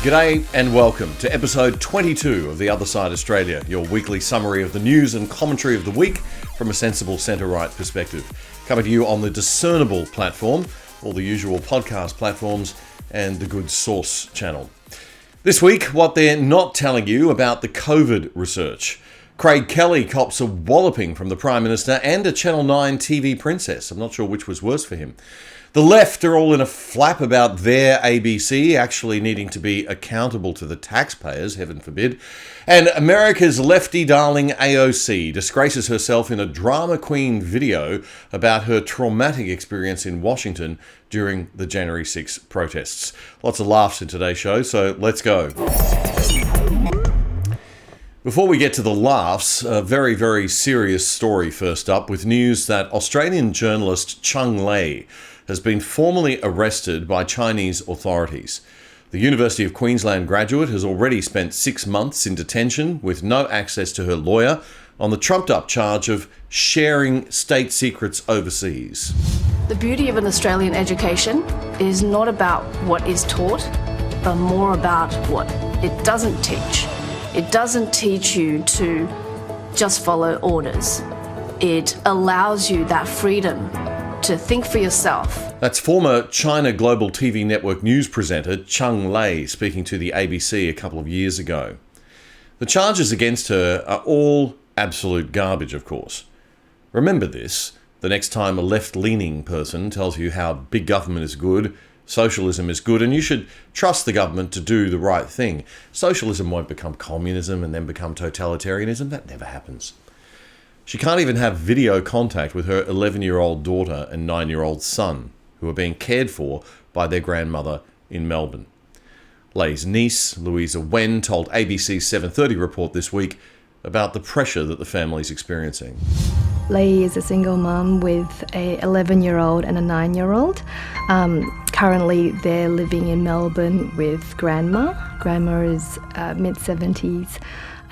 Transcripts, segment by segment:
G'day and welcome to episode 22 of The Other Side Australia, your weekly summary of the news and commentary of the week from a sensible centre-right perspective. Coming to you on the Discernible platform, all the usual podcast platforms, and the Good Source channel. This week, what they're not telling you about the COVID research. Craig Kelly cops a walloping from the Prime Minister and a Channel 9 TV princess. I'm not sure which was worse for him. The left are all in a flap about their ABC actually needing to be accountable to the taxpayers, heaven forbid. And America's lefty darling AOC disgraces herself in a drama queen video about her traumatic experience in Washington during the January 6th protests. Lots of laughs in today's show, so let's go. Before we get to the laughs, a very, very serious story first up, with news that Australian journalist Cheng Lei has been formally arrested by Chinese authorities. The University of Queensland graduate has already spent 6 months in detention with no access to her lawyer on the trumped-up charge of sharing state secrets overseas. The beauty of an Australian education is not about what is taught, but more about what it doesn't teach. It doesn't teach you to just follow orders. It allows you that freedom to think for yourself. That's former China Global TV Network news presenter Cheng Lei speaking to the ABC a couple of years ago. The charges against her are all absolute garbage, of course. Remember this, the next time a left-leaning person tells you how big government is good, socialism is good, and you should trust the government to do the right thing. Socialism won't become communism and then become totalitarianism. That never happens. She can't even have video contact with her 11-year-old daughter and 9-year-old son, who are being cared for by their grandmother in Melbourne. Lei's niece, Louisa Wen, told ABC's 7:30 report this week about the pressure that the family's experiencing. Lei is a single mum with a 11-year-old and a 9-year-old. Currently, they're living in Melbourne with Grandma. Grandma is mid-70s.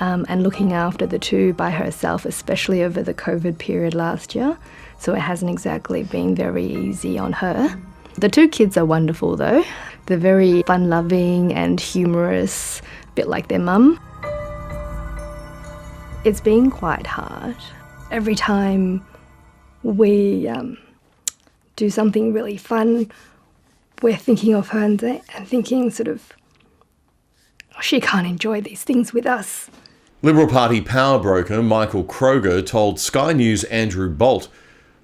And looking after the two by herself, especially over the COVID period last year. So it hasn't exactly been very easy on her. The two kids are wonderful though. They're very fun-loving and humorous, a bit like their mum. It's been quite hard. Every time we do something really fun, we're thinking of her and thinking sort of, oh, she can't enjoy these things with us. Liberal Party power broker Michael Kroger told Sky News' Andrew Bolt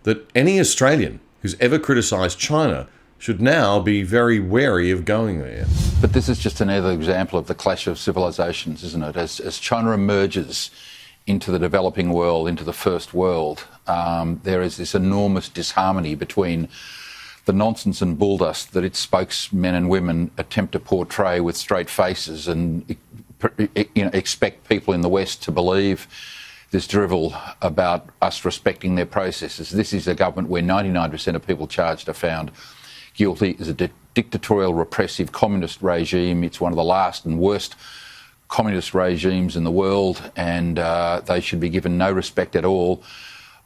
that any Australian who's ever criticised China should now be very wary of going there. But this is just another example of the clash of civilisations, isn't it? As China emerges into the developing world, into the first world, there is this enormous disharmony between the nonsense and bulldust that its spokesmen and women attempt to portray with straight faces and expect people in the West to believe this drivel about us respecting their processes. This is a government where 99% of people charged are found guilty. It's a dictatorial, repressive, communist regime. It's one of the last and worst communist regimes in the world, and they should be given no respect at all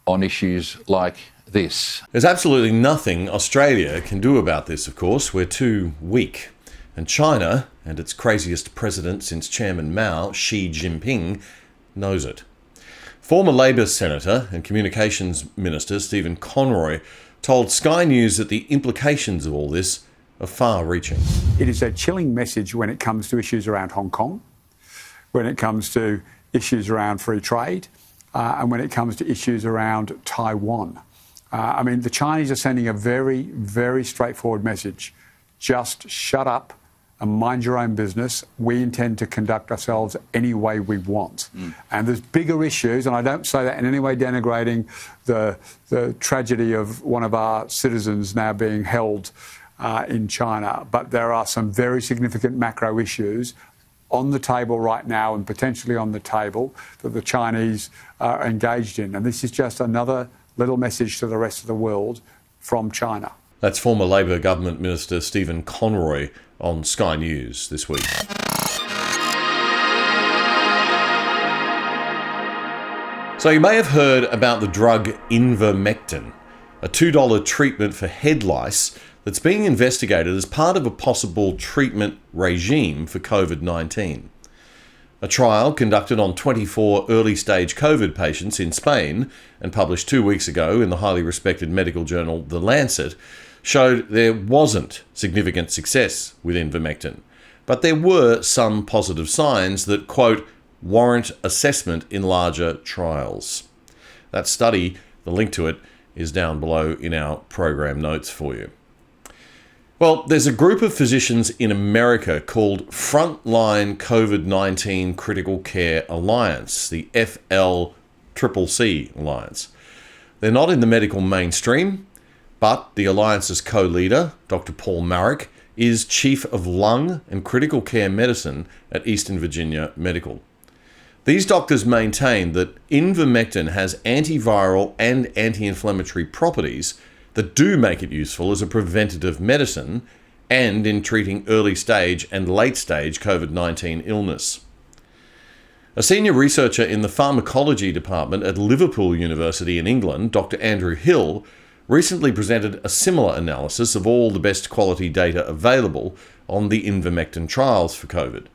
on issues like this. There's absolutely nothing Australia can do about this, of course. We're too weak. And China, and its craziest president since Chairman Mao, Xi Jinping, knows it. Former Labor Senator and Communications Minister Stephen Conroy told Sky News that the implications of all this are far-reaching. It is a chilling message when it comes to issues around Hong Kong, when it comes to issues around free trade, and when it comes to issues around Taiwan. The Chinese are sending a very, very straightforward message. Just shut up and mind your own business. We intend to conduct ourselves any way we want. And there's bigger issues, and I don't say that in any way denigrating the tragedy of one of our citizens now being held in China, but there are some very significant macro issues on the table right now and potentially on the table that the Chinese are engaged in. And this is just another little message to the rest of the world from China. That's former Labor Government Minister Stephen Conroy on Sky News this week. So you may have heard about the drug Ivermectin, a $2 treatment for head lice that's being investigated as part of a possible treatment regime for COVID-19. A trial conducted on 24 early-stage COVID patients in Spain and published 2 weeks ago in the highly respected medical journal The Lancet showed there wasn't significant success with Ivermectin, but there were some positive signs that, quote, warrant assessment in larger trials. That study, the link to it, is down below in our program notes for you. Well, there's a group of physicians in America called Frontline COVID-19 Critical Care Alliance, the FLCCC Alliance. They're not in the medical mainstream, but the Alliance's co-leader, Dr. Paul Marik, is Chief of Lung and Critical Care Medicine at Eastern Virginia Medical. These doctors maintain that Ivermectin has antiviral and anti-inflammatory properties that do make it useful as a preventative medicine and in treating early-stage and late-stage COVID-19 illness. A senior researcher in the pharmacology department at Liverpool University in England, Dr. Andrew Hill, recently presented a similar analysis of all the best quality data available on the Ivermectin trials for COVID,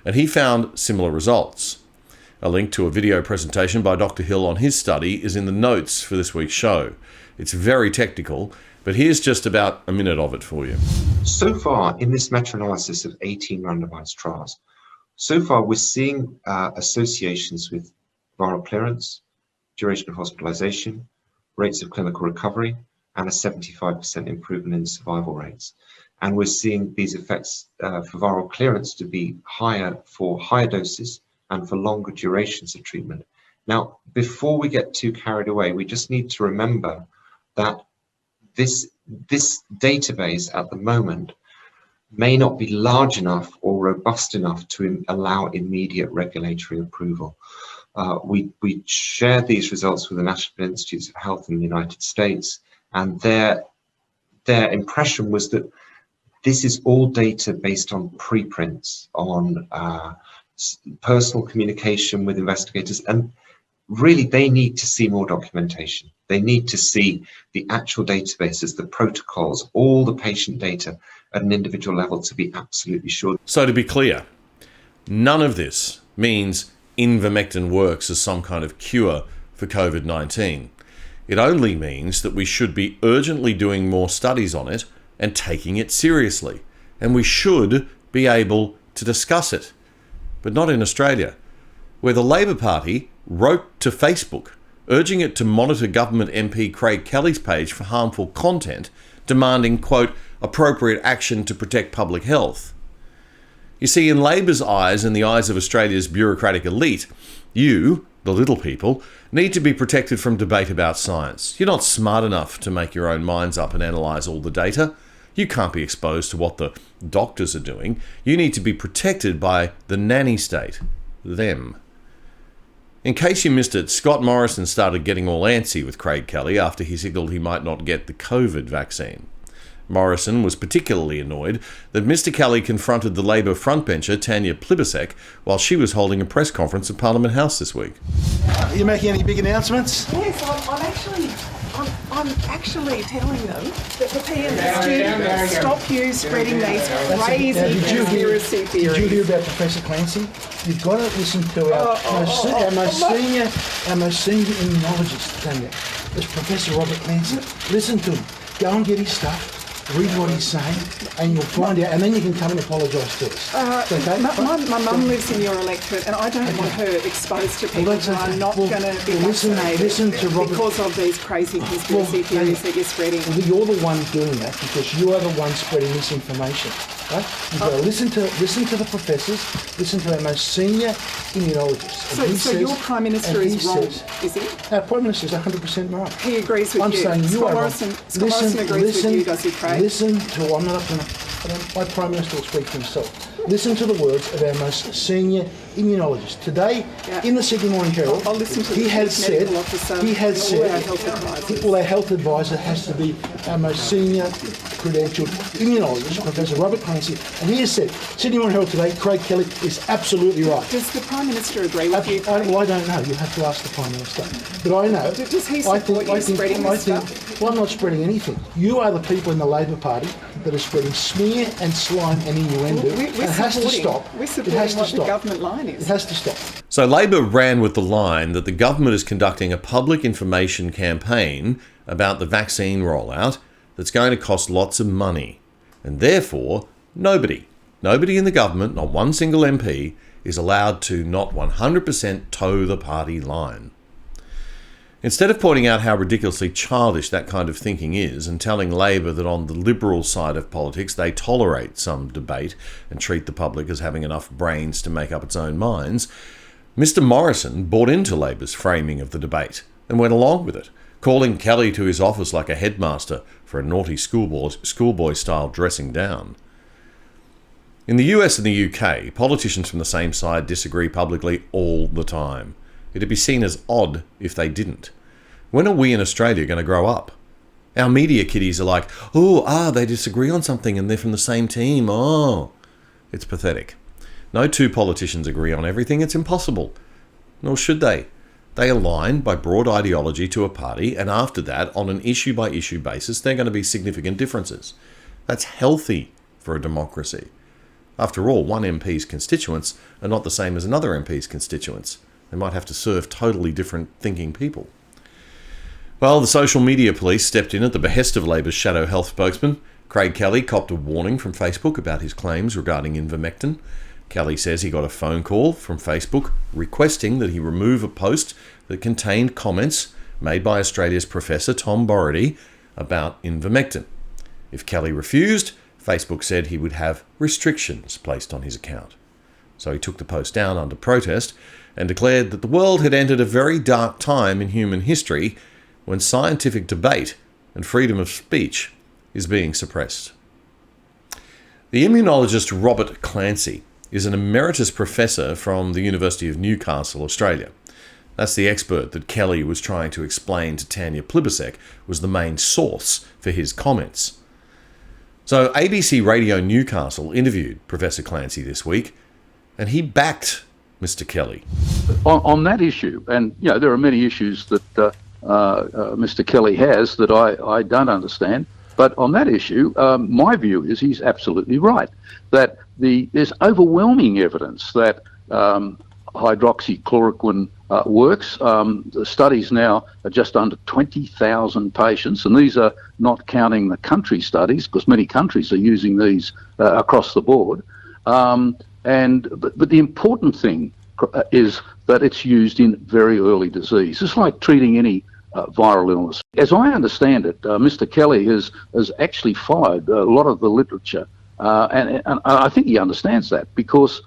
and he found similar results. A link to a video presentation by Dr. Hill on his study is in the notes for this week's show. It's very technical, but here's just about a minute of it for you. So far, in this meta-analysis of 18 randomized trials, so far we're seeing associations with viral clearance, duration of hospitalization, rates of clinical recovery, and a 75% improvement in survival rates. And we're seeing these effects for viral clearance to be higher for higher doses and for longer durations of treatment. Now, before we get too carried away, we just need to remember that this database at the moment may not be large enough or robust enough to allow immediate regulatory approval. We shared these results with the National Institutes of Health in the United States, and their impression was that this is all data based on preprints, on personal communication with investigators, and really they need to see more documentation. They need to see the actual databases, the protocols, all the patient data at an individual level to be absolutely sure. So to be clear, none of this means Ivermectin works as some kind of cure for COVID-19. It only means that we should be urgently doing more studies on it and taking it seriously. And we should be able to discuss it. But not in Australia, where the Labor Party wrote to Facebook urging it to monitor government MP Craig Kelly's page for harmful content, demanding, quote, appropriate action to protect public health. You see, in Labor's eyes and the eyes of Australia's bureaucratic elite, you, the little people, need to be protected from debate about science. You're not smart enough to make your own minds up and analyse all the data. You can't be exposed to what the doctors are doing. You need to be protected by the nanny state, them. In case you missed it, Scott Morrison started getting all antsy with Craig Kelly after he signalled he might not get the COVID vaccine. Morrison was particularly annoyed that Mr. Kelly confronted the Labor frontbencher Tanya Plibersek while she was holding a press conference at Parliament House this week. Are you making any big announcements? Yes, I'm actually telling them that the PM stop you spreading these crazy conspiracy theories. Did you hear about Professor Clancy? You've got to listen to our most senior immunologist, Tanya. It's Professor Robert Clancy. Listen to him. Go and get his stuff. Read what he's saying, and you'll find out, and then you can come and apologise to us. Okay? My mum lives in your electorate, and I don't want her exposed to people who are not going to be vaccinated because of these crazy conspiracy theories that you're spreading. Well, you're the one doing that because you are the one spreading misinformation. Right? You've got to listen to the professors, listen to our most senior immunologists. So your Prime Minister is wrong, is he? Our Prime Minister is 100% right. He agrees with you. I'm saying you are wrong. Scott Morrison agrees with you, does he, Craig? Listen to, I'm not going to, my Prime Minister will speak for himself. Listen to the words of our most senior immunologist. Today, in the Sydney Morning Herald, I'll listen to he has said, our health advisor has to be our most senior credentialed immunologist, Professor Robert Clancy, and he has said, Sydney Morning Herald today, Craig Kelly is absolutely right. Does the Prime Minister agree with you? Well, I don't know. You have to ask the Prime Minister. But I know. Does he support you spreading this stuff? Well, I'm not spreading anything. You are the people in the Labor Party that are spreading smear and slime and innuendo. It has to stop. We're supporting what the government line is. It has to stop. So Labor ran with the line that the government is conducting a public information campaign about the vaccine rollout that's going to cost lots of money. And therefore, nobody in the government, not one single MP, is allowed to not 100% toe the party line. Instead of pointing out how ridiculously childish that kind of thinking is and telling Labor that on the Liberal side of politics they tolerate some debate and treat the public as having enough brains to make up its own minds, Mr Morrison bought into Labor's framing of the debate and went along with it, calling Kelly to his office like a headmaster for a naughty schoolboy-style dressing down. In the US and the UK, politicians from the same side disagree publicly all the time. It'd be seen as odd if they didn't. When are we in Australia going to grow up? Our media kiddies are like, they disagree on something and they're from the same team. Oh, it's pathetic. No two politicians agree on everything. It's impossible. Nor should they. They align by broad ideology to a party, and after that, on an issue-by-issue basis, there are going to be significant differences. That's healthy for a democracy. After all, one MP's constituents are not the same as another MP's constituents. They might have to serve totally different thinking people. Well, the social media police stepped in at the behest of Labor's shadow health spokesman. Craig Kelly copped a warning from Facebook about his claims regarding Ivermectin. Kelly says he got a phone call from Facebook requesting that he remove a post that contained comments made by Australia's Professor Tom Borody about Ivermectin. If Kelly refused, Facebook said he would have restrictions placed on his account. So he took the post down under protest and declared that the world had entered a very dark time in human history when scientific debate and freedom of speech is being suppressed. The immunologist Robert Clancy is an emeritus professor from the University of Newcastle, Australia. That's the expert that Kelly was trying to explain to Tanya Plibersek was the main source for his comments. So ABC Radio Newcastle interviewed Professor Clancy this week, and he backed Mr. Kelly. On that issue, and there are many issues that Mr. Kelly has that I don't understand, but on that issue, my view is he's absolutely right, that there's overwhelming evidence that hydroxychloroquine works. The studies now are just under 20,000 patients, and these are not counting the country studies, because many countries are using these across the board. But the important thing is that it's used in very early disease. It's like treating any viral illness. As I understand it, Mr. Kelly has actually followed a lot of the literature, and I think he understands that, because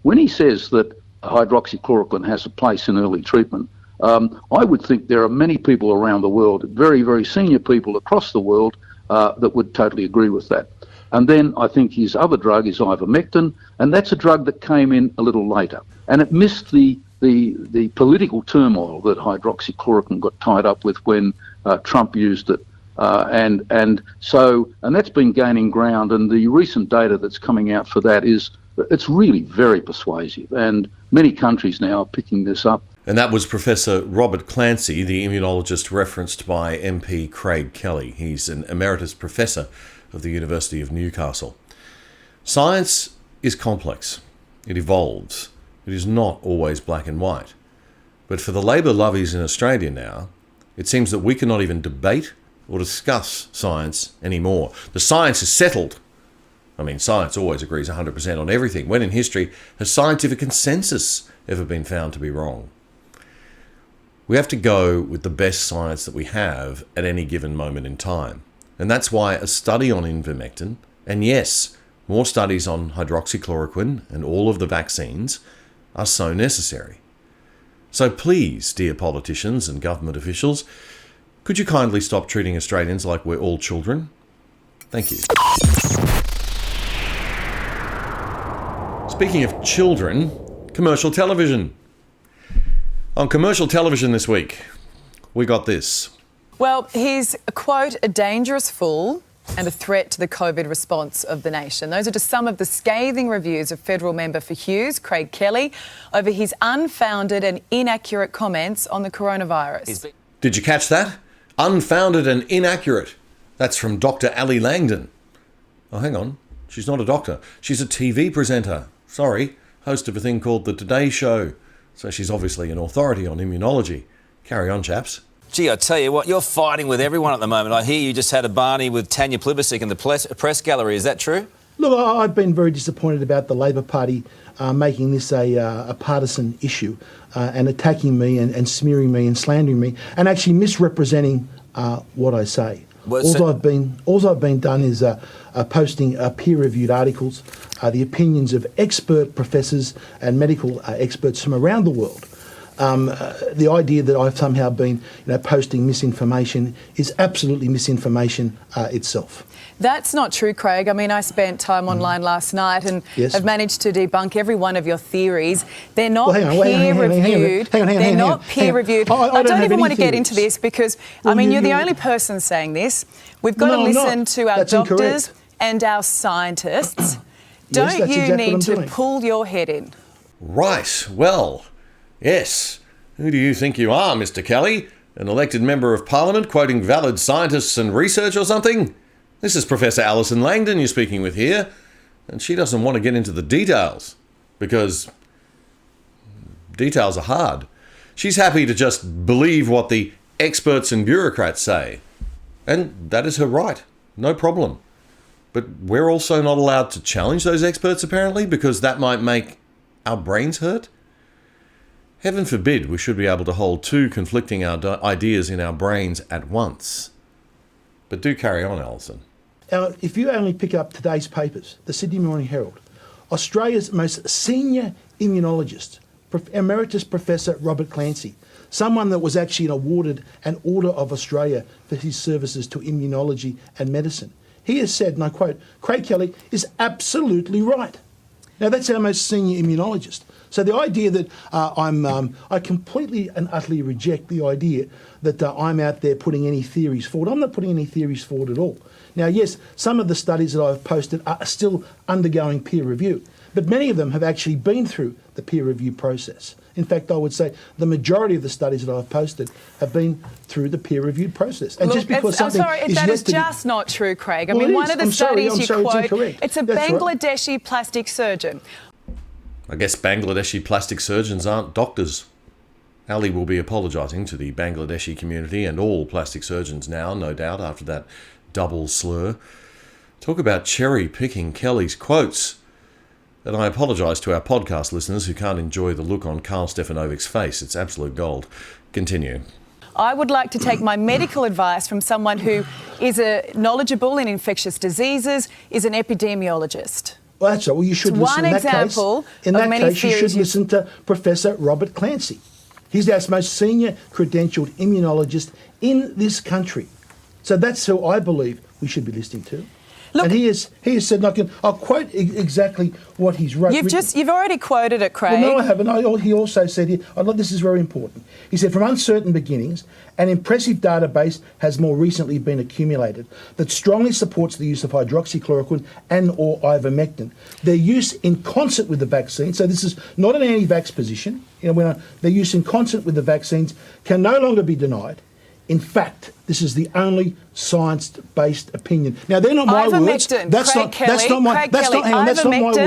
when he says that hydroxychloroquine has a place in early treatment, I would think there are many people around the world, very, very senior people across the world, that would totally agree with that. And then I think his other drug is Ivermectin, and that's a drug that came in a little later. And it missed the political turmoil that hydroxychloroquine got tied up with when Trump used it. And that's been gaining ground, and the recent data that's coming out for that it's really very persuasive, and many countries now are picking this up. And that was Professor Robert Clancy, the immunologist referenced by MP Craig Kelly. He's an emeritus professor of the University of Newcastle. Science is complex. It evolves. It is not always black and white. But for the Labor lovies in Australia now, it seems that we cannot even debate or discuss science anymore. The science is settled. I mean, science always agrees 100% on everything. When in history has scientific consensus ever been found to be wrong? We have to go with the best science that we have at any given moment in time. And that's why a study on Ivermectin, and yes, more studies on hydroxychloroquine and all of the vaccines, are so necessary. So please, dear politicians and government officials, could you kindly stop treating Australians like we're all children? Thank you. Speaking of children, commercial television. On commercial television this week, we got this. Well, he's, quote, a dangerous fool and a threat to the COVID response of the nation. Those are just some of the scathing reviews of federal member for Hughes, Craig Kelly, over his unfounded and inaccurate comments on the coronavirus. Did you catch that? Unfounded and inaccurate. That's from Dr. Ali Langdon. Oh, hang on. She's not a doctor. She's a TV presenter. Sorry, host of a thing called The Today Show. So she's obviously an authority on immunology. Carry on, chaps. Gee, I tell you what, you're fighting with everyone at the moment. I hear you just had a Barney with Tanya Plibersek in the press gallery. Is that true? Look, I've been very disappointed about the Labor Party making this a partisan issue and attacking me and smearing me and slandering me and actually misrepresenting what I say. Well, All I've been done is posting peer-reviewed articles, the opinions of expert professors and medical experts from around the world. The idea that I've somehow been posting misinformation is absolutely misinformation itself. That's not true, Craig. I mean, I spent time online last night and have managed to debunk every one of your theories. They're not peer-reviewed. They're not peer-reviewed. I don't even want to get into this because, I mean, you're the only person saying this. We've got to listen to our doctors and our scientists. Don't you need to pull your head in? Right. Well, yes. Who do you think you are, Mr. Kelly? An elected member of Parliament quoting valid scientists and research or something? This is Professor Alison Langdon you're speaking with here, and she doesn't want to get into the details, because details are hard. She's happy to just believe what the experts and bureaucrats say, and that is her right, no problem. But we're also not allowed to challenge those experts, apparently, because that might make our brains hurt. Heaven forbid we should be able to hold two conflicting ideas in our brains at once. But do carry on, Alison. If you only pick up today's papers, the Sydney Morning Herald, Australia's most senior immunologist, Emeritus Professor Robert Clancy, someone that was actually awarded an Order of Australia for his services to immunology and medicine, he has said, and I quote, Craig Kelly is absolutely right. Now, that's our most senior immunologist. So the idea that I completely and utterly reject the idea that I'm out there putting any theories forward. I'm not putting any theories forward at all. Now, yes, some of the studies that I've posted are still undergoing peer review, but many of them have actually been through the peer review process. In fact, I would say the majority of the studies that I've posted have been through the peer-reviewed process. And just because something that is just not true, Craig. I mean, one of the studies you quote, it's a Bangladeshi plastic surgeon. I guess Bangladeshi plastic surgeons aren't doctors. Ali will be apologising to the Bangladeshi community and all plastic surgeons now, no doubt, after that double slur. Talk about cherry-picking Kelly's quotes. And I apologise to our podcast listeners who can't enjoy the look on Karl Stefanovic's face. It's absolute gold. Continue. I would like to take my medical advice from someone who is knowledgeable in infectious diseases, is an epidemiologist. Well, that's right. Well, you should listen. One example in that case, you should listen to Professor Robert Clancy. He's our most senior credentialed immunologist in this country. So that's who I believe we should be listening to. Look, and he has said, I'll quote exactly what he's wrote. You've already quoted it, Craig. Well, no, I haven't. He also said here, this is very important. He said, from uncertain beginnings, an impressive database has more recently been accumulated that strongly supports the use of hydroxychloroquine and or ivermectin. Their use in concert with the vaccine, so this is not an anti-vax position, their use in concert with the vaccines can no longer be denied. In fact, this is the only science-based opinion. Now, they're not my words. That's not my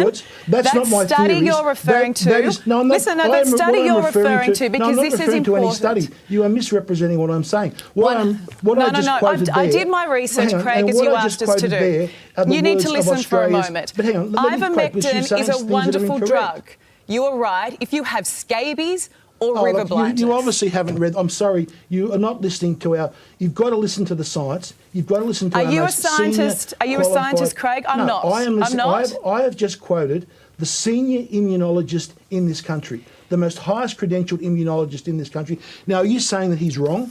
words. That's not my study theories. You're referring to. That study you're referring to, because this is important. To any study. You are misrepresenting what I'm saying. I did my research, Craig, as you asked us to do. You need to listen for a moment. But hang on, Ivermectin is a wonderful drug. You are right. If you have scabies or river blindness. You obviously haven't read. I'm sorry, you are not listening to our. You've got to listen to the science. You've got to listen to. Are you a scientist? Are you a scientist, Craig? I'm not. I'm not. I have just quoted the senior immunologist in this country, the most highest credentialed immunologist in this country. Now, are you saying that he's wrong?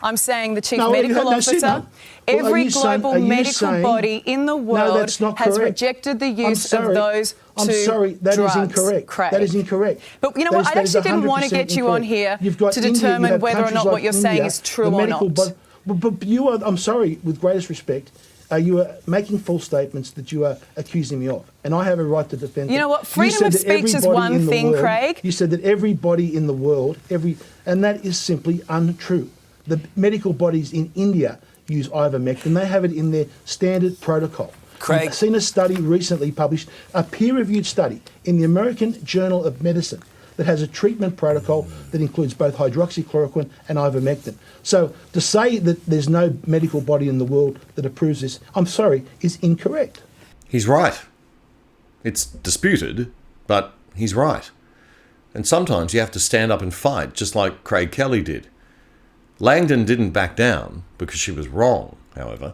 I'm saying the chief medical officer, every global medical body in the world has rejected the use of those I'm sorry, that drugs, is incorrect. Craig. That is incorrect. But you know what? I actually didn't want to get you on here to determine whether or not what you're saying is true or not. But you are, I'm sorry, with greatest respect, you are making false statements that you are accusing me of. And I have a right to defend them. You know what? Freedom of speech is one thing, Craig. You said that everybody in the world, and that is simply untrue. The medical bodies in India use Ivermectin. They have it in their standard protocol. Craig. I've seen a study recently published, a peer-reviewed study in the American Journal of Medicine that has a treatment protocol that includes both hydroxychloroquine and ivermectin. So to say that there's no medical body in the world that approves this, I'm sorry, is incorrect. He's right. It's disputed, but he's right. And sometimes you have to stand up and fight, just like Craig Kelly did. Langdon didn't back down because she was wrong, however.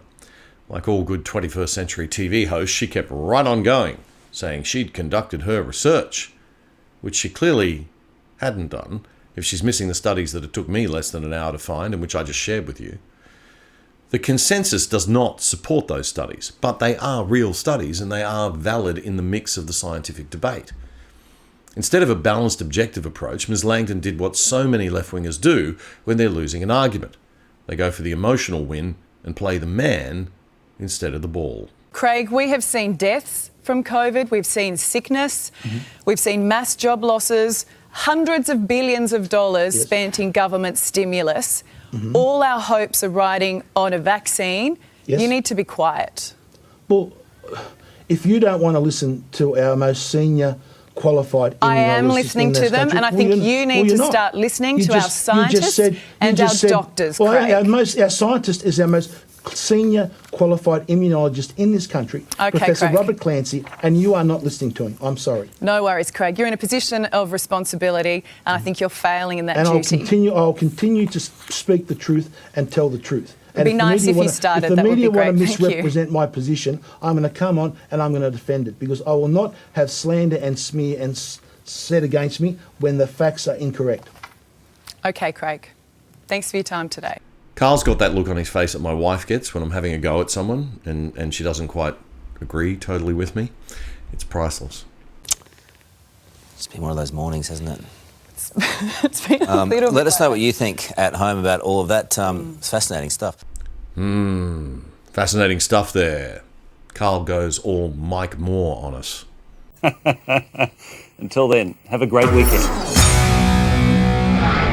Like all good 21st century TV hosts, she kept right on going, saying she'd conducted her research, which she clearly hadn't done if she's missing the studies that it took me less than an hour to find and which I just shared with you. The consensus does not support those studies, but they are real studies and they are valid in the mix of the scientific debate. Instead of a balanced, objective approach, Ms. Langdon did what so many left-wingers do when they're losing an argument. They go for the emotional win and play the man instead of the ball. Craig, we have seen deaths from COVID, we've seen sickness, we've seen mass job losses, hundreds of billions of dollars spent in government stimulus. All our hopes are riding on a vaccine. You need to be quiet. Well, if you don't want to listen to our most senior qualified I am listening to them, and I think you need to start listening to our scientists and our doctors, Craig. Our scientist is our most senior qualified immunologist in this country, Professor Craig. Robert Clancy, and you are not listening to him. I'm sorry. No worries, Craig. You're in a position of responsibility, and I think you're failing in that and duty. I'll continue to speak the truth and tell the truth. It'd be nice if you started. That would be great. If the media want to misrepresent my position, I'm going to come on and I'm going to defend it, because I will not have slander and smear and said against me when the facts are incorrect. Okay, Craig. Thanks for your time today. Carl's got that look on his face that my wife gets when I'm having a go at someone and she doesn't quite agree totally with me. It's priceless. It's been one of those mornings, hasn't it? It's been a little bit. Let us know what you think at home about all of that fascinating stuff. Fascinating stuff there. Carl goes all Mike Moore on us. Until then, have a great weekend.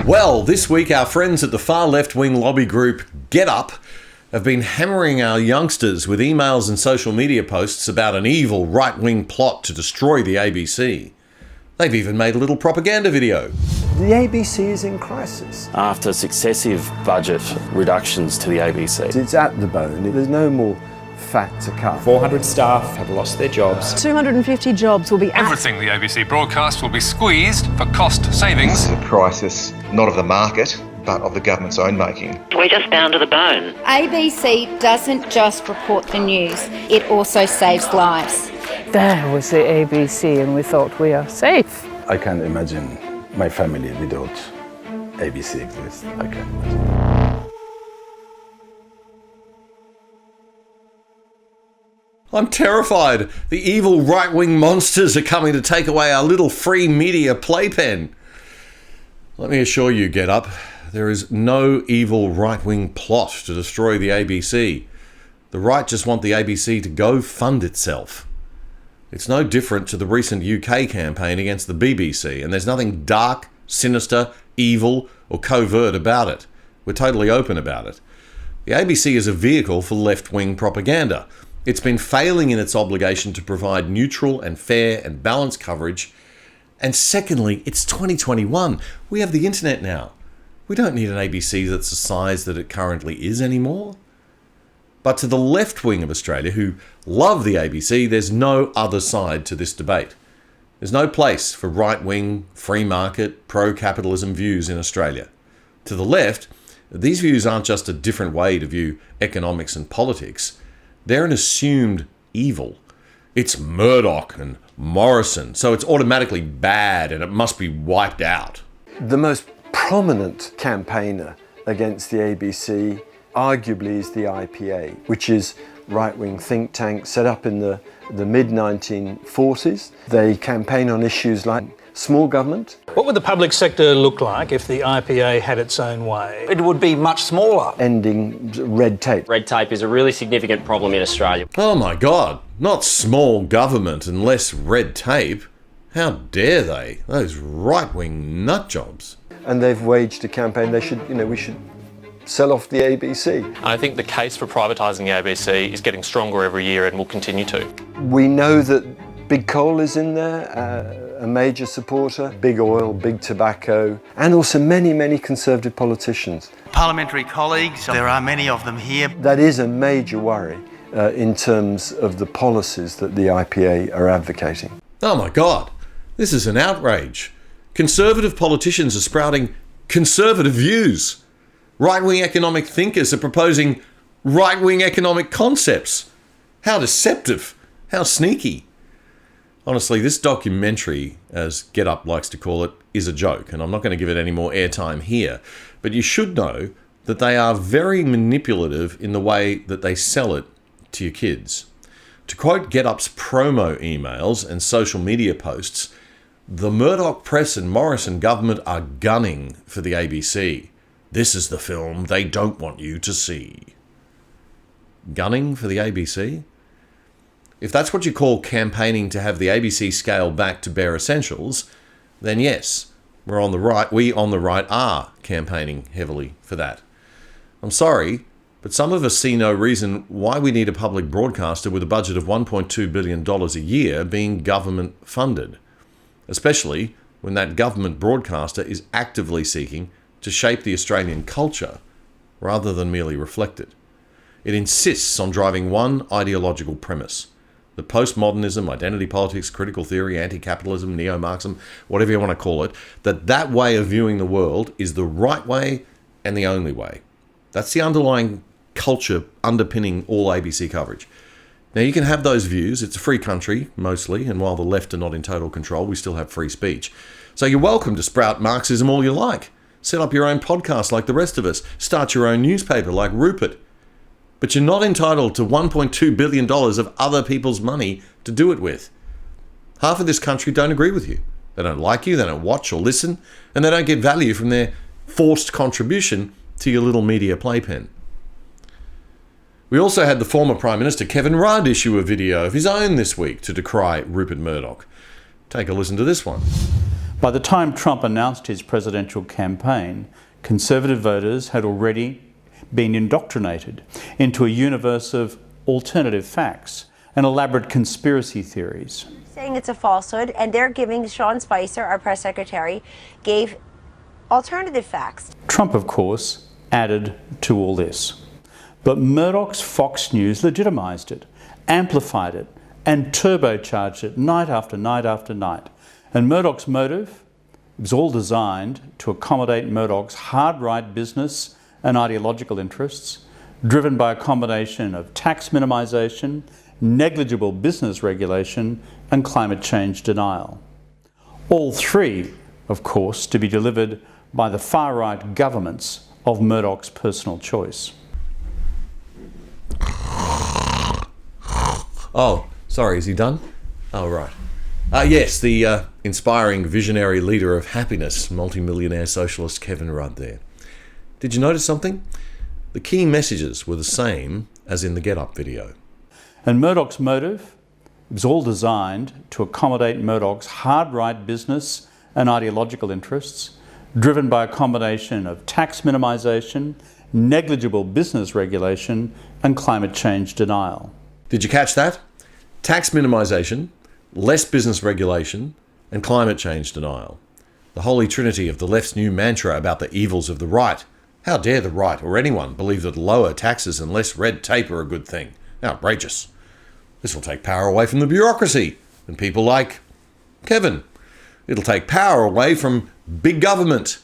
Well, this week our friends at the far left-wing lobby group Get Up have been hammering our youngsters with emails and social media posts about an evil right-wing plot to destroy the ABC. They've even made a little propaganda video. The ABC is in crisis. After successive budget reductions to the ABC. It's at the bone. There's no more fat to cut. 400 staff have lost their jobs. 250 jobs will be Everything the ABC broadcast will be squeezed for cost savings. This is a crisis not of the market, but of the government's own making. We're just down to the bone. ABC doesn't just report the news, it also saves lives. There was the ABC and we thought we are safe. I can't imagine my family without ABC exists. I can't imagine. I'm terrified. The evil right-wing monsters are coming to take away our little free media playpen. Let me assure you, Get Up, there is no evil right-wing plot to destroy the ABC. The right just want the ABC to go fund itself. It's no different to the recent UK campaign against the BBC, and there's nothing dark, sinister, evil, or covert about it. We're totally open about it. The ABC is a vehicle for left-wing propaganda. It's been failing in its obligation to provide neutral and fair and balanced coverage. And secondly, it's 2021. We have the internet now. We don't need an ABC that's the size that it currently is anymore. But to the left wing of Australia, who love the ABC, there's no other side to this debate. There's no place for right-wing, free market, pro-capitalism views in Australia. To the left, these views aren't just a different way to view economics and politics. They're an assumed evil. It's Murdoch and Morrison, so it's automatically bad and it must be wiped out. The most prominent campaigner against the ABC arguably is the IPA, which is right-wing think tank set up in the mid-1940s. They campaign on issues like small government. What would the public sector look like if the IPA had its own way? It would be much smaller. Ending red tape. Red tape is a really significant problem in Australia. Oh my God, not small government and less red tape. How dare they, those right-wing nut jobs. And they've waged a campaign. We should sell off the ABC. I think the case for privatising the ABC is getting stronger every year and will continue to. We know that big coal is in there, a major supporter, big oil, big tobacco, and also many, many Conservative politicians. Parliamentary colleagues, there are many of them here. That is a major worry in terms of the policies that the IPA are advocating. Oh my God, this is an outrage. Conservative politicians are sprouting conservative views. Right-wing economic thinkers are proposing right-wing economic concepts. How deceptive, how sneaky. Honestly, this documentary, as Get Up likes to call it, is a joke, and I'm not going to give it any more airtime here. But you should know that they are very manipulative in the way that they sell it to your kids. To quote Get Up's promo emails and social media posts, the Murdoch press and Morrison government are gunning for the ABC. This is the film they don't want you to see. Gunning for the ABC? If that's what you call campaigning to have the ABC scale back to bare essentials, then yes, we on the right are campaigning heavily for that. I'm sorry, but some of us see no reason why we need a public broadcaster with a budget of $1.2 billion a year being government funded, especially when that government broadcaster is actively seeking to shape the Australian culture rather than merely reflect it. It insists on driving one ideological premise: that postmodernism, identity politics, critical theory, anti-capitalism, neo-Marxism, whatever you want to call it, that way of viewing the world is the right way and the only way. That's the underlying culture underpinning all ABC coverage. Now, you can have those views. It's a free country, mostly, and while the left are not in total control, we still have free speech. So you're welcome to sprout Marxism all you like. Set up your own podcast like the rest of us. Start your own newspaper like Rupert. But you're not entitled to $1.2 billion of other people's money to do it with. Half of this country don't agree with you. They don't like you, they don't watch or listen, and they don't get value from their forced contribution to your little media playpen. We also had the former Prime Minister Kevin Rudd issue a video of his own this week to decry Rupert Murdoch. Take a listen to this one. By the time Trump announced his presidential campaign, Conservative voters had already been indoctrinated into a universe of alternative facts and elaborate conspiracy theories. Saying it's a falsehood, and they're giving Sean Spicer, our press secretary, gave alternative facts. Trump, of course, added to all this. But Murdoch's Fox News legitimised it, amplified it, and turbocharged it night after night after night. And Murdoch's motive was all designed to accommodate Murdoch's hard-right business and ideological interests, driven by a combination of tax minimisation, negligible business regulation, and climate change denial. All three, of course, to be delivered by the far-right governments of Murdoch's personal choice. Oh, sorry, is he done? Oh, right. Yes, the inspiring visionary leader of happiness, multimillionaire socialist Kevin Rudd there. Did you notice something? The key messages were the same as in the Get Up video. And Murdoch's motive was all designed to accommodate Murdoch's hard-right business and ideological interests, driven by a combination of tax minimisation, negligible business regulation, and climate change denial. Did you catch that? Tax minimisation, less business regulation, and climate change denial. The holy trinity of the left's new mantra about the evils of the right. How dare the right or anyone believe that lower taxes and less red tape are a good thing? Outrageous. This will take power away from the bureaucracy and people like Kevin. It'll take power away from big government.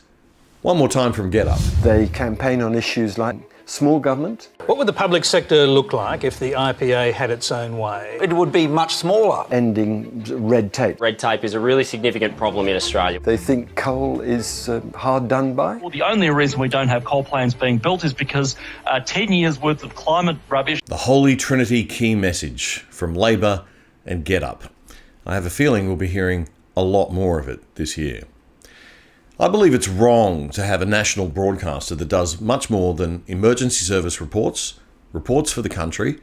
One more time from Get Up. They campaign on issues like small government. What would the public sector look like if the IPA had its own way? It would be much smaller. Ending red tape. Red tape is a really significant problem in Australia. They think coal is hard done by. Well, the only reason we don't have coal plants being built is because 10 years worth of climate rubbish. The Holy Trinity key message from Labor and Get Up. I have a feeling we'll be hearing a lot more of it this year. I believe it's wrong to have a national broadcaster that does much more than emergency service reports, reports for the country,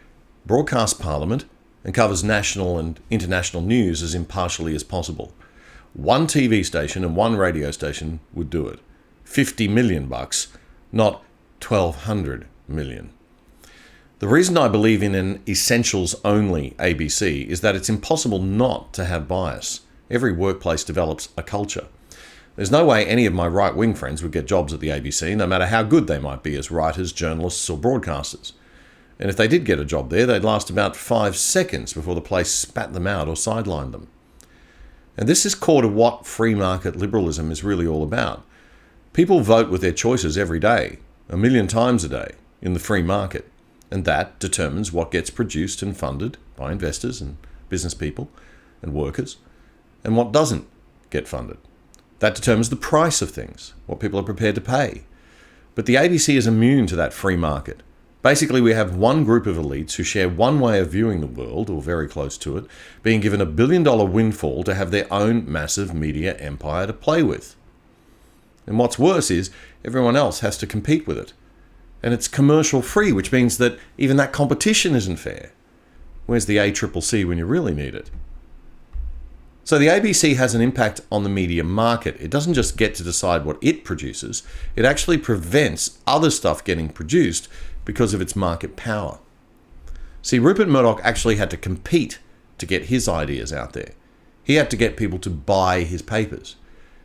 broadcasts Parliament, and covers national and international news as impartially as possible. One TV station and one radio station would do it. $50 million, not 1,200 million. The reason I believe in an essentials-only ABC is that it's impossible not to have bias. Every workplace develops a culture. There's no way any of my right-wing friends would get jobs at the ABC, no matter how good they might be as writers, journalists, or broadcasters. And if they did get a job there, they'd last about 5 seconds before the place spat them out or sidelined them. And this is core to what free market liberalism is really all about. People vote with their choices every day, 1 million times a day, in the free market. And that determines what gets produced and funded by investors and business people and workers, and what doesn't get funded. That determines the price of things, what people are prepared to pay. But the ABC is immune to that free market. Basically, we have one group of elites who share one way of viewing the world, or very close to it, being given $1 billion windfall to have their own massive media empire to play with. And what's worse is, everyone else has to compete with it. And it's commercial free, which means that even that competition isn't fair. Where's the ACCC when you really need it? So the ABC has an impact on the media market. It doesn't just get to decide what it produces, it actually prevents other stuff getting produced because of its market power. See, Rupert Murdoch actually had to compete to get his ideas out there. He had to get people to buy his papers.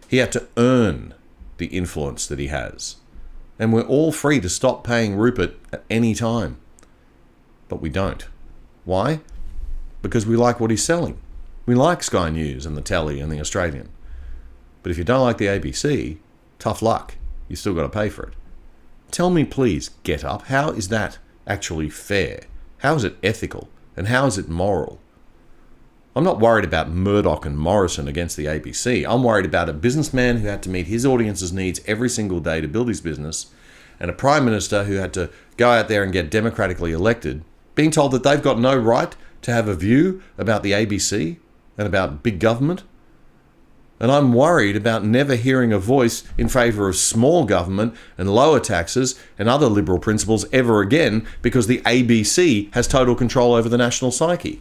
He had to earn the influence that he has. And we're all free to stop paying Rupert at any time. But we don't. Why? Because we like what he's selling. We like Sky News and the Telly and the Australian. But if you don't like the ABC, tough luck. You still got to pay for it. Tell me please, Get Up, how is that actually fair? How is it ethical? And how is it moral? I'm not worried about Murdoch and Morrison against the ABC. I'm worried about a businessman who had to meet his audience's needs every single day to build his business, and a Prime Minister who had to go out there and get democratically elected, being told that they've got no right to have a view about the ABC and about big government. And I'm worried about never hearing a voice in favour of small government and lower taxes and other liberal principles ever again because the ABC has total control over the national psyche.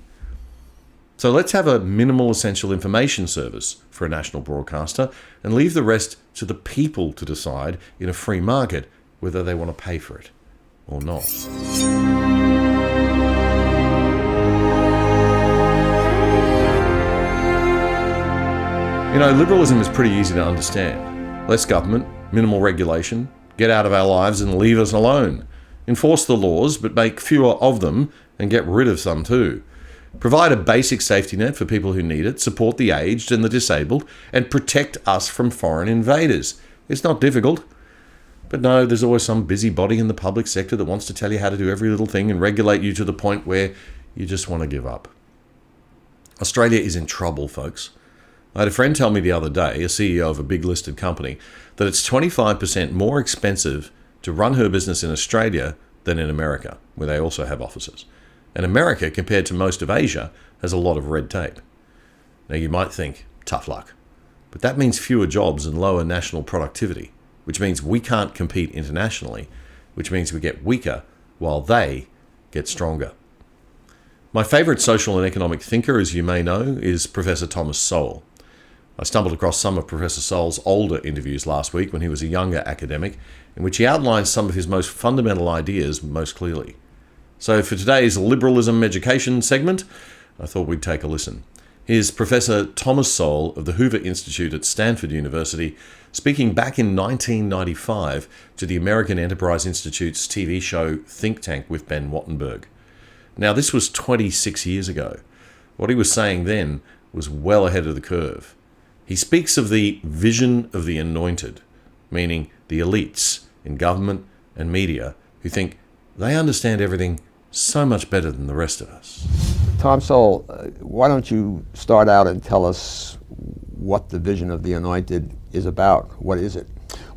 So let's have a minimal essential information service for a national broadcaster and leave the rest to the people to decide in a free market whether they want to pay for it or not. You know, liberalism is pretty easy to understand. Less government, minimal regulation, get out of our lives and leave us alone. Enforce the laws, but make fewer of them and get rid of some too. Provide a basic safety net for people who need it, support the aged and the disabled, and protect us from foreign invaders. It's not difficult. But no, there's always some busybody in the public sector that wants to tell you how to do every little thing and regulate you to the point where you just want to give up. Australia is in trouble, folks. I had a friend tell me the other day, a CEO of a big listed company, that it's 25% more expensive to run her business in Australia than in America, where they also have offices. And America, compared to most of Asia, has a lot of red tape. Now you might think, tough luck. But that means fewer jobs and lower national productivity, which means we can't compete internationally, which means we get weaker while they get stronger. My favourite social and economic thinker, as you may know, is Professor Thomas Sowell. I stumbled across some of Professor Sowell's older interviews last week when he was a younger academic, in which he outlined some of his most fundamental ideas most clearly. So for today's Liberalism education segment, I thought we'd take a listen. Here's Professor Thomas Sowell of the Hoover Institute at Stanford University, speaking back in 1995 to the American Enterprise Institute's TV show Think Tank with Ben Wattenberg. Now, this was 26 years ago. What he was saying then was well ahead of the curve. He speaks of the vision of the anointed, meaning the elites in government and media who think they understand everything so much better than the rest of us. Tom Sowell, why don't you start out and tell us what the vision of the Anointed is about? What is it?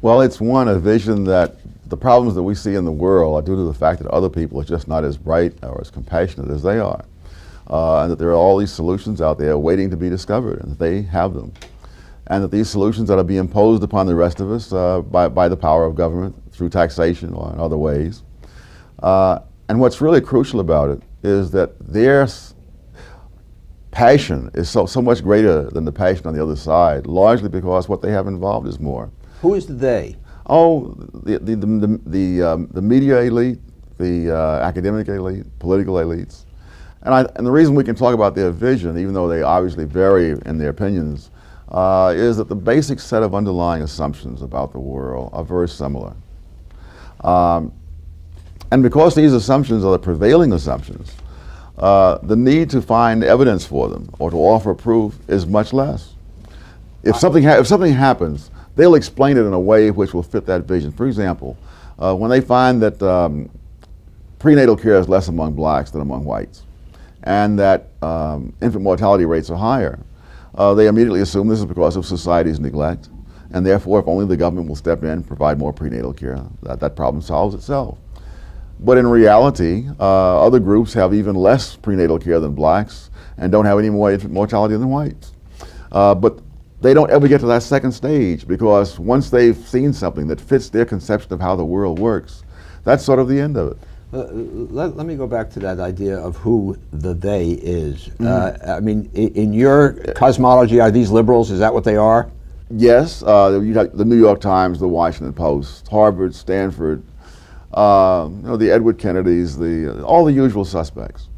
Well, it's a vision that the problems that we see in the world are due to the fact that other people are just not as bright or as compassionate as they are. And that there are all these solutions out there waiting to be discovered, and that they have them. And that these solutions are to be imposed upon the rest of us by the power of government, through taxation or in other ways. And what's really crucial about it is that their passion is so much greater than the passion on the other side, largely because what they have involved is more. Who is the they? Oh, the media elite, the academic elite, political elites. And the reason we can talk about their vision, even though they obviously vary in their opinions, is that the basic set of underlying assumptions about the world are very similar. And because these assumptions are the prevailing assumptions, the need to find evidence for them or to offer proof is much less. If something happens, they'll explain it in a way which will fit that vision. For example, when they find that prenatal care is less among blacks than among whites, and that infant mortality rates are higher, they immediately assume this is because of society's neglect, and therefore if only the government will step in and provide more prenatal care, that problem solves itself. But in reality, other groups have even less prenatal care than blacks and don't have any more infant mortality than whites. But they don't ever get to that second stage, because once they've seen something that fits their conception of how the world works, that's sort of the end of it. Let me go back to that idea of who the they is. I mean, in your cosmology, are these liberals? Is that what they are? Yes. You have the New York Times, the Washington Post, Harvard, Stanford, the Edward Kennedys, all the usual suspects.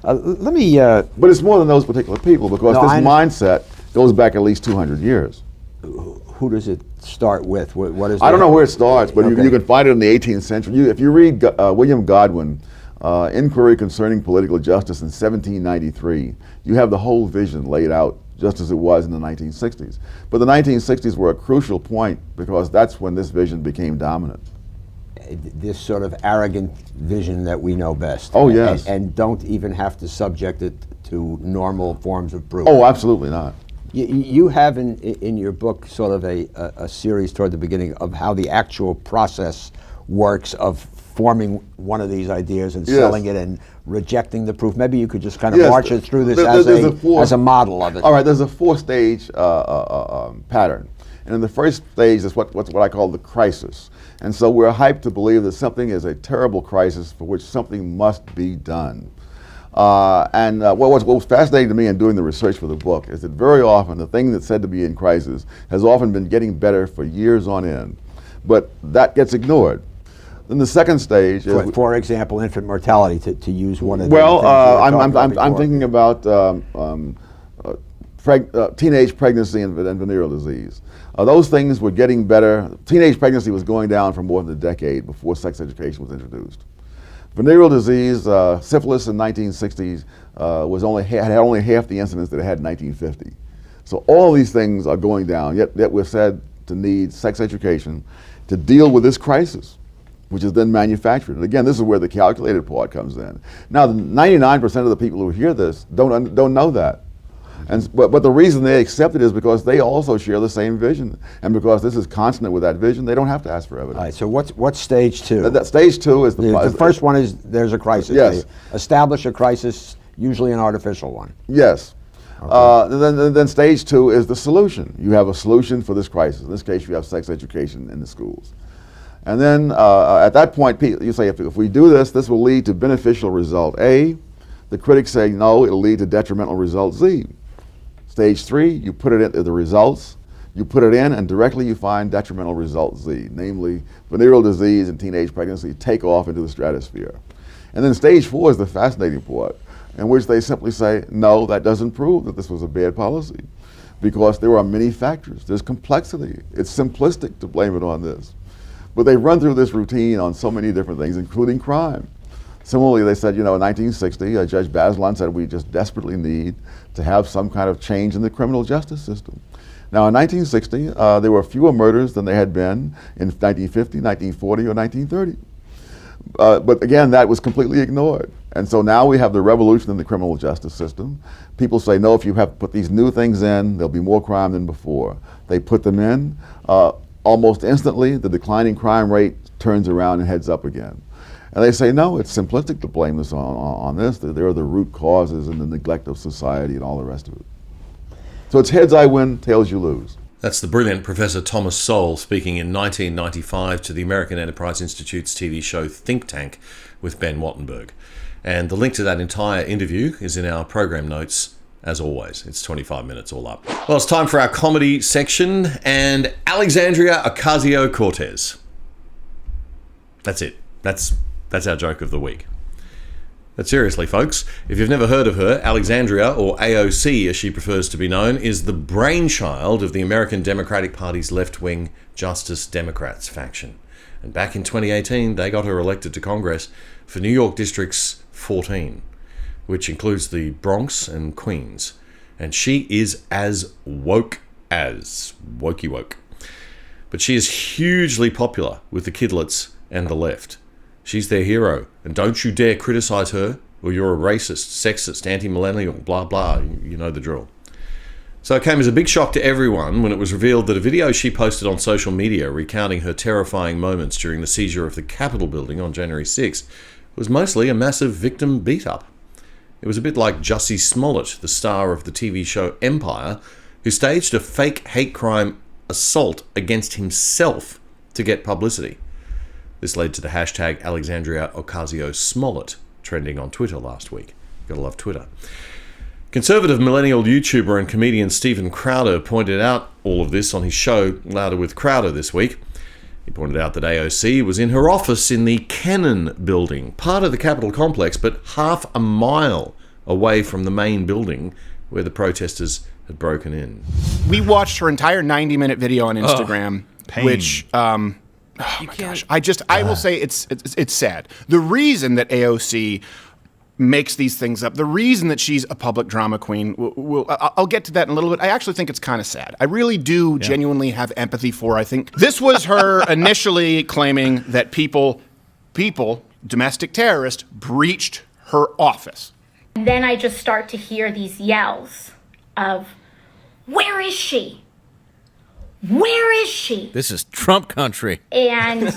Let me... but it's more than those particular people, because this mindset goes back at least 200 years. Who does it start with? What is? I don't know where it starts, but you can find it in the 18th century. If you read William Godwin, Inquiry Concerning Political Justice in 1793, you have the whole vision laid out just as it was in the 1960s. But the 1960s were a crucial point, because that's when this vision became dominant. This sort of arrogant vision that we know best. Oh, yes. And don't even have to subject it to normal forms of proof. Oh, absolutely not. You have in your book sort of a series toward the beginning of how the actual process works of forming one of these ideas and selling it and rejecting the proof. Maybe you could just kind of march us through this as a model of it. All right, there's a four-stage pattern. And in the first stage is what I call the crisis. And so we're hyped to believe that something is a terrible crisis for which something must be done. What was fascinating to me in doing the research for the book is that very often the thing that's said to be in crisis has often been getting better for years on end. But that gets ignored. Then the second stage is... For example, infant mortality, to use one of the I'm thinking about teenage pregnancy and venereal disease. Those things were getting better. Teenage pregnancy was going down for more than a decade before sex education was introduced. Venereal disease, syphilis in 1960s had only half the incidence that it had in 1950. So all these things are going down, yet we're said to need sex education to deal with this crisis, which is then manufactured. And again, this is where the calculated part comes in. Now, 99% of the people who hear this don't know that. But the reason they accept it is because they also share the same vision, and because this is consonant with that vision, they don't have to ask for evidence. All right. So what's stage two? Stage two is the first one is there's a crisis. Yes. They establish a crisis, usually an artificial one. Yes. Okay. Then stage two is the solution. You have a solution for this crisis. In this case, you have sex education in the schools. And then at that point, you say, if we do this, this will lead to beneficial result A. The critics say, no, it'll lead to detrimental result Z. Stage three, you put it in the results, you put it in, and directly you find detrimental result Z, namely venereal disease and teenage pregnancy take off into the stratosphere. And then stage four is the fascinating part, in which they simply say, no, that doesn't prove that this was a bad policy, because there are many factors. There's complexity. It's simplistic to blame it on this. But they run through this routine on so many different things, including crime. Similarly, they said, in 1960, Judge Bazelon said we just desperately need to have some kind of change in the criminal justice system. Now, in 1960, there were fewer murders than there had been in 1950, 1940, or 1930. But again, that was completely ignored. And so now we have the revolution in the criminal justice system. People say, no, if you have to put these new things in, there'll be more crime than before. They put them in. Almost instantly, the declining crime rate turns around and heads up again. And they say, no, it's simplistic to blame this on this. There are the root causes and the neglect of society and all the rest of it. So it's heads I win, tails you lose. That's the brilliant Professor Thomas Sowell speaking in 1995 to the American Enterprise Institute's TV show Think Tank with Ben Wattenberg. And the link to that entire interview is in our program notes, as always. It's 25 minutes all up. Well, it's time for our comedy section, and Alexandria Ocasio-Cortez. That's it. That's our joke of the week. But seriously, folks, if you've never heard of her, Alexandria, or AOC as she prefers to be known, is the brainchild of the American Democratic Party's left-wing Justice Democrats faction. And back in 2018, they got her elected to Congress for New York Districts 14, which includes the Bronx and Queens. And she is as woke as wokey woke. But she is hugely popular with the kidlets and the left. She's their hero, and don't you dare criticize her, or you're a racist, sexist, anti-millennial, blah blah, you know the drill. So it came as a big shock to everyone when it was revealed that a video she posted on social media recounting her terrifying moments during the seizure of the Capitol building on January 6th was mostly a massive victim beat-up. It was a bit like Jussie Smollett, the star of the TV show Empire, who staged a fake hate crime assault against himself to get publicity. This led to the hashtag Alexandria Ocasio-Smollett trending on Twitter last week. Gotta love Twitter. Conservative millennial YouTuber and comedian Stephen Crowder pointed out all of this on his show Louder with Crowder this week. He pointed out that AOC was in her office in the Kennan building, part of the Capitol complex, but half a mile away from the main building where the protesters had broken in. We watched her entire 90-minute video on Instagram, which... Oh my gosh! I will say it's sad. The reason that AOC makes these things up, the reason that she's a public drama queen, I'll get to that in a little bit. I actually think it's kind of sad. I really do genuinely have empathy for her. I think this was her initially claiming that people, domestic terrorists, breached her office. And then I just start to hear these yells of, "Where is she? Where is she?" This is Trump country. And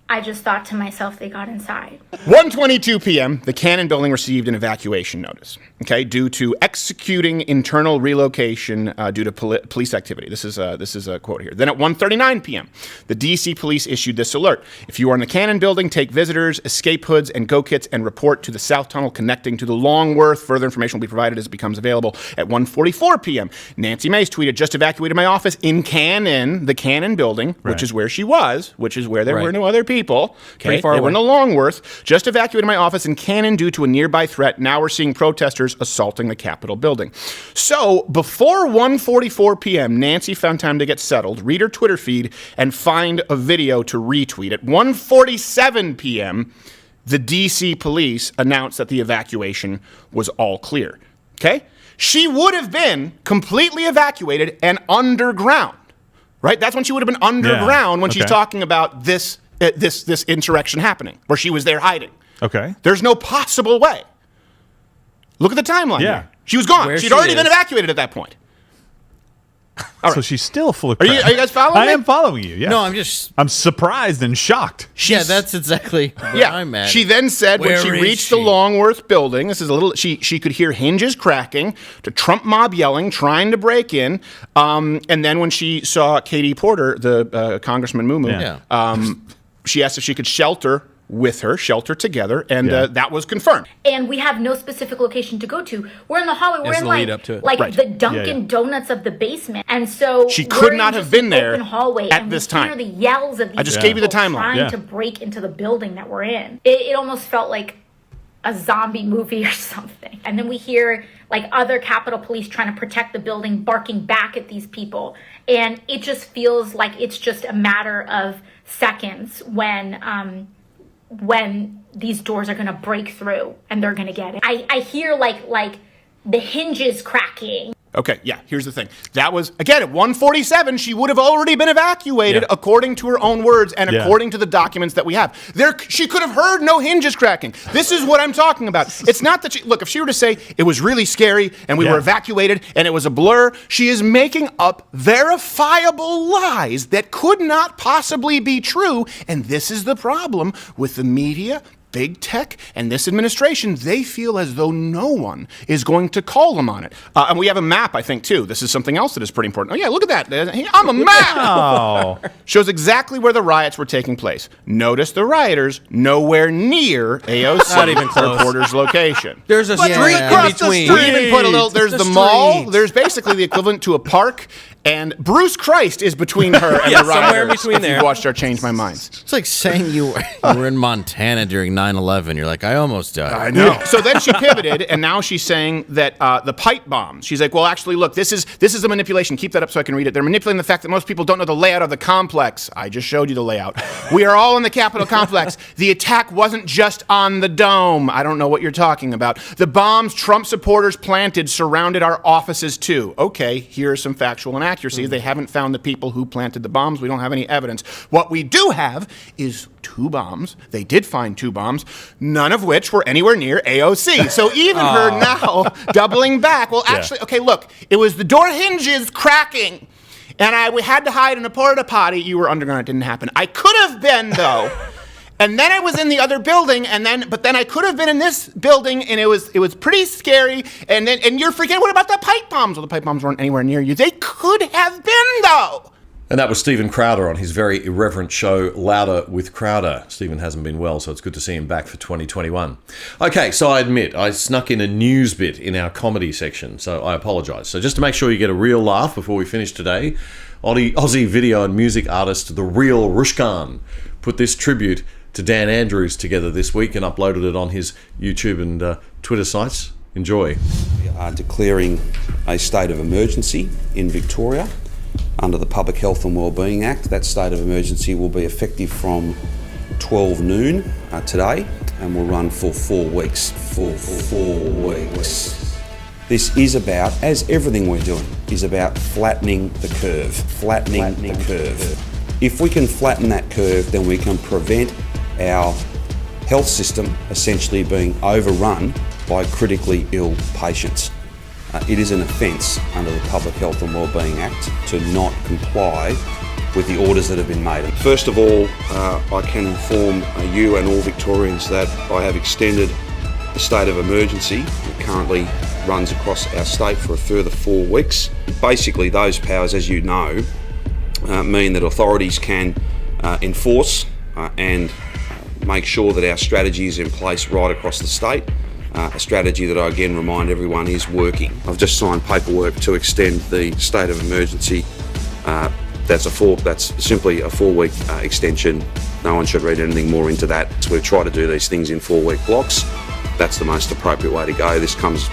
I just thought to myself, they got inside. 1:22 p.m., the Cannon building received an evacuation notice, due to executing internal relocation due to police activity. This is a quote here. Then at 1:39 p.m., the D.C. police issued this alert. If you are in the Cannon building, take visitors, escape hoods, and go kits and report to the South Tunnel connecting to the Longworth. Further information will be provided as it becomes available. At 1:44 p.m., Nancy Mace tweeted, "Just evacuated my office in Cannon, the Cannon building," which is where she was, which is where there were no other people. They were in the Longworth. "Just evacuated my office in Cannon due to a nearby threat. Now we're seeing protesters assaulting the Capitol building." So before 1:44 p.m., Nancy found time to get settled, read her Twitter feed, and find a video to retweet. At 1:47 p.m., the D.C. police announced that the evacuation was all clear. She would have been completely evacuated and underground, right? That's when she would have been underground when she's talking about this insurrection happening, where she was there hiding. There's no possible way. Look at the timeline here. She was gone. She'd already been evacuated at that point. Right. So she's still full of crap. Are you guys following me? I am following you, yeah. No, I'm surprised and shocked. That's exactly where I'm at. She then said when she reached the Longworth building, this is a little, she could hear hinges cracking, the Trump mob yelling, trying to break in, and then when she saw Katie Porter, the Congressman Moo she asked if she could shelter together, and that was confirmed. And we have no specific location to go to. We're in the hallway. We're in the Dunkin' Donuts of the basement, and so she could not have been there open hallway, at this time. Hear the yells of these I just gave you the timeline. Trying to break into the building that we're in. It almost felt like a zombie movie or something. And then we hear other Capitol Police trying to protect the building, barking back at these people, and it just feels like it's just a matter of seconds when these doors are going to break through and they're going to get it. I hear like the hinges cracking. Okay, yeah, here's the thing. That was, again, at 1:47, she would have already been evacuated according to her own words and according to the documents that we have. She could have heard no hinges cracking. This is what I'm talking about. It's not that look, if she were to say it was really scary and we were evacuated and it was a blur, she is making up verifiable lies that could not possibly be true. And this is the problem with the media, big tech, and this administration. They feel as though no one is going to call them on it. And we have a map, I think, too. This is something else that is pretty important. Oh, yeah, look at that. I'm a map. Wow. Shows exactly where the riots were taking place. Notice the rioters nowhere near AOC Not even close. reporter's location. There's a street in between. We even put a little, there's the mall. There's basically the equivalent to a park. And Bruce Christ is between her and the rioters. Somewhere in between there. If you watched our Change My Minds. It's like saying you were in Montana during 9/11. You're like, I almost died. I know. So then she pivoted, and now she's saying that the pipe bombs. She's like, well, actually, look, this is a manipulation. Keep that up so I can read it. They're manipulating the fact that most people don't know the layout of the complex. I just showed you the layout. We are all in the Capitol complex. The attack wasn't just on the dome. I don't know what you're talking about. The bombs Trump supporters planted surrounded our offices too. Okay, here's some factual inaccuracies. They haven't found the people who planted the bombs. We don't have any evidence. What we do have is 2 bombs. They did find 2 bombs, none of which were anywhere near AOC. So even her now doubling back. Well, actually, okay, look, it was the door hinges cracking, and we had to hide in a porta potty. You were underground. It didn't happen. I could have been, though. And then I was in the other building, but then I could have been in this building, and it was pretty scary. And you're forgetting, what about the pipe bombs? Well, the pipe bombs weren't anywhere near you. They could have been, though. And that was Stephen Crowder on his very irreverent show, Louder with Crowder. Stephen hasn't been well, so it's good to see him back for 2021. Okay, so I admit, I snuck in a news bit in our comedy section, so I apologise. So just to make sure you get a real laugh before we finish today, Aussie video and music artist The Real Rushkan put this tribute to Dan Andrews together this week and uploaded it on his YouTube and Twitter sites. Enjoy. We are declaring a state of emergency in Victoria under the Public Health and Wellbeing Act. That state of emergency will be effective from 12 noon today and will run for 4 weeks. For 4 weeks. This is about, as everything we're doing, is about flattening the curve. Flattening the curve. If we can flatten that curve, then we can prevent our health system essentially being overrun by critically ill patients. It is an offence under the Public Health and Wellbeing Act to not comply with the orders that have been made. First of all, I can inform you and all Victorians that I have extended the state of emergency. It currently runs across our state for a further 4 weeks. Basically, those powers, as you know, mean that authorities can enforce and make sure that our strategy is in place right across the state. A strategy that I again remind everyone is working. I've just signed paperwork to extend the state of emergency. That's simply a 4-week extension. No one should read anything more into that. So we try to do these things in 4-week blocks. That's the most appropriate way to go. This comes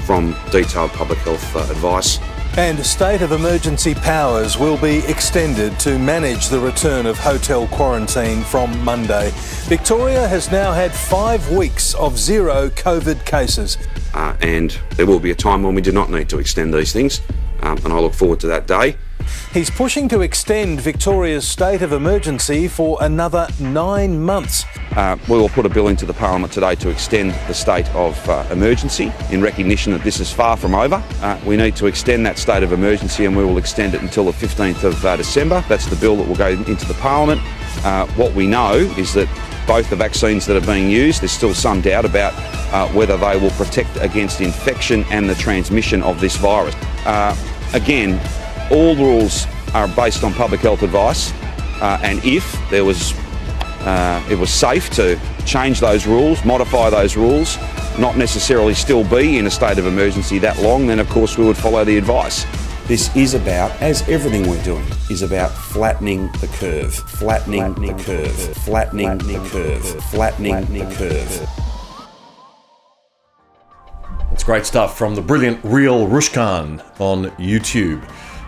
from detailed public health advice. And state of emergency powers will be extended to manage the return of hotel quarantine from Monday. Victoria has now had 5 weeks of 0 COVID cases. And there will be a time when we do not need to extend these things, and I look forward to that day. He's pushing to extend Victoria's state of emergency for another 9 months. We will put a bill into the Parliament today to extend the state of emergency in recognition that this is far from over. We need to extend that state of emergency, and we will extend it until the 15th of December. That's the bill that will go into the Parliament. What we know is that both the vaccines that are being used, there's still some doubt about whether they will protect against infection and the transmission of this virus. Again, all the rules are based on public health advice, and if there was, it was safe to change those rules, modify those rules, not necessarily still be in a state of emergency that long, then of course we would follow the advice. This is about, as everything we're doing, is about flattening the curve. Flattening the curve. Flattening the curve. Flattening the curve. It's great stuff from the brilliant Real Rushkan on YouTube.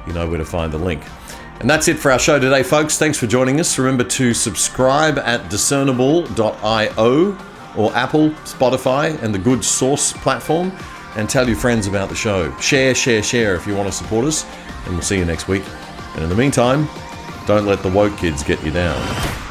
You know where to find the link. And that's it for our show today, folks. Thanks for joining us. Remember to subscribe at discernible.io or Apple, Spotify, and the Good Source platform. and tell your friends about the show. Share, share, share if you want to support us, and we'll see you next week. And in the meantime, don't let the woke kids get you down.